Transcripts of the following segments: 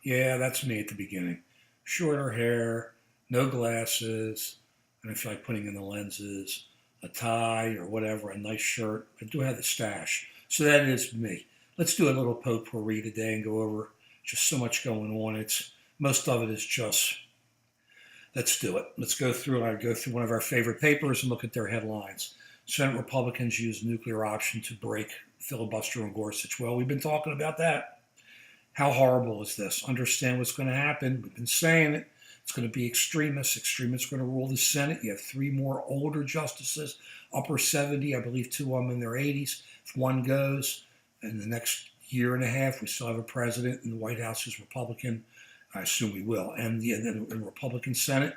Yeah, that's me at the beginning. Shorter hair, no glasses, and I feel like putting in the lenses, a tie or whatever, a nice shirt. I do have the stash. So that is me. Let's do a little potpourri today and go over just so much going on. It's most of it is just let's do it. Let's go through. I go through one of our favorite papers and look at their headlines. Senate Republicans use nuclear option to break filibuster on Gorsuch. Well, we've been talking about that. How horrible is this? Understand what's going to happen. We've been saying it. It's going to be extremists. Extremists are going to rule the Senate. You have three more older justices, upper 70. I believe two of them in their 80s. If one goes in the next year and a half, we still have a president in the White House who's Republican. I assume we will. And in the Republican Senate,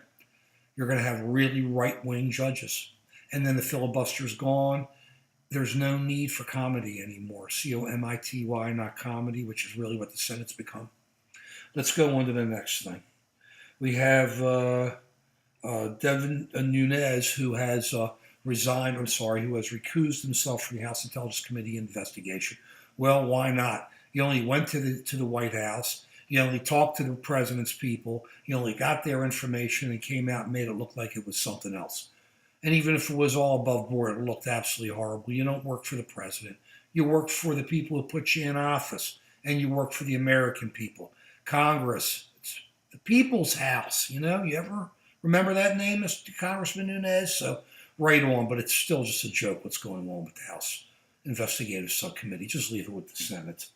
you're going to have really right-wing judges. And then the filibuster's gone. There's no need for comedy anymore. comity, not comedy, which is really what the Senate's become. Let's go on to the next thing. We have Devin Nunez, who has resigned, who has recused himself from the House Intelligence Committee investigation. Well, why not? He only went to the White House. He only talked to the president's people. He only got their information and came out and made it look like it was something else. And even if it was all above board, it looked absolutely horrible. You don't work for the president. You work for the people who put you in office, and you work for the American people. Congress, it's the people's house. You ever remember that name, Mr. Congressman Nunez? So right on, but it's still just a joke what's going on with the House Investigative Subcommittee. Just leave it with the Senate.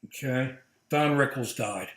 Okay. Don Rickles died.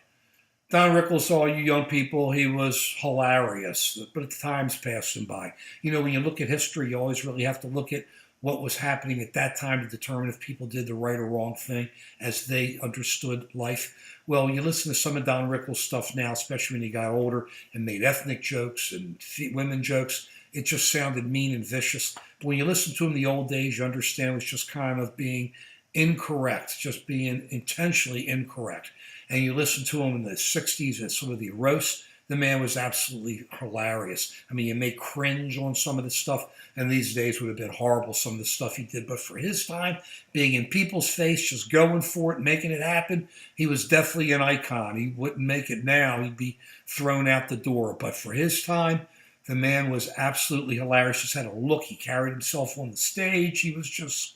Don Rickles, all you young people, he was hilarious, but the time's passing by. When you look at history, you always really have to look at what was happening at that time to determine if people did the right or wrong thing as they understood life. Well, you listen to some of Don Rickles' stuff now, especially when he got older and made ethnic jokes and women jokes. It just sounded mean and vicious. But when you listen to him in the old days, you understand it was just kind of being incorrect, just being intentionally incorrect. And you listen to him in the 60s at some of the roasts, the man was absolutely hilarious. I mean, you may cringe on some of the stuff, and these days would have been horrible, some of the stuff he did. But for his time, being in people's face, just going for it, making it happen, he was definitely an icon. He wouldn't make it now. He'd be thrown out the door. But for his time, the man was absolutely hilarious. Just had a look. He carried himself on the stage. He was just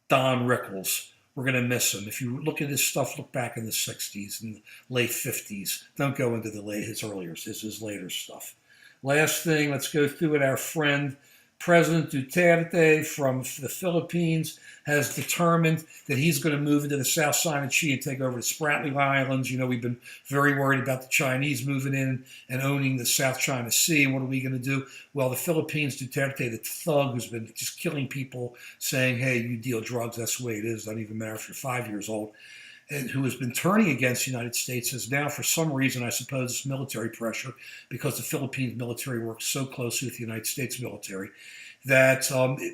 Don Rickles. We're going to miss him. If you look at his stuff, look back in the 60s and late 50s. Don't go into his later stuff. Last thing, let's go through it. Our friend, President Duterte from the Philippines, has determined that he's going to move into the South China Sea and take over the Spratly Islands. We've been very worried about the Chinese moving in and owning the South China Sea. What are we going to do? Well, the Philippines, Duterte, the thug who's been just killing people, saying, hey, you deal drugs, that's the way it is. Doesn't even matter if you're 5 years old. And who has been turning against the United States, has now, for some reason, I suppose it's military pressure, because the Philippines military works so closely with the United States military, that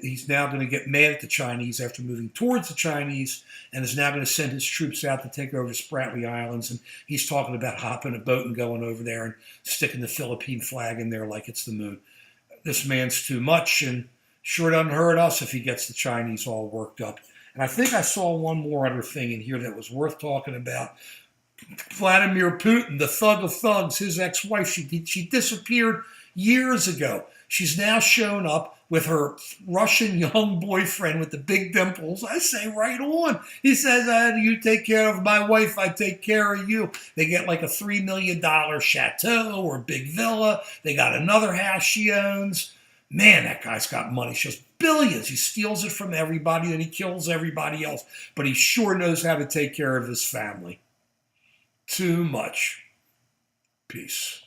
he's now going to get mad at the Chinese after moving towards the Chinese, and is now going to send his troops out to take over the Spratly Islands. And he's talking about hopping a boat and going over there and sticking the Philippine flag in there like it's the moon. This man's too much, and sure doesn't hurt us if he gets the Chinese all worked up. And I think I saw one more other thing in here that was worth talking about. Vladimir Putin, the thug of thugs, his ex-wife, she disappeared years ago. She's now shown up with her Russian young boyfriend with the big dimples. I say, right on. He says, you take care of my wife, I take care of you. They get like a $3 million chateau or big villa. They got another house she owns. Man, that guy's got money. It's just billions. He steals it from everybody and he kills everybody else. But he sure knows how to take care of his family. Too much. Peace.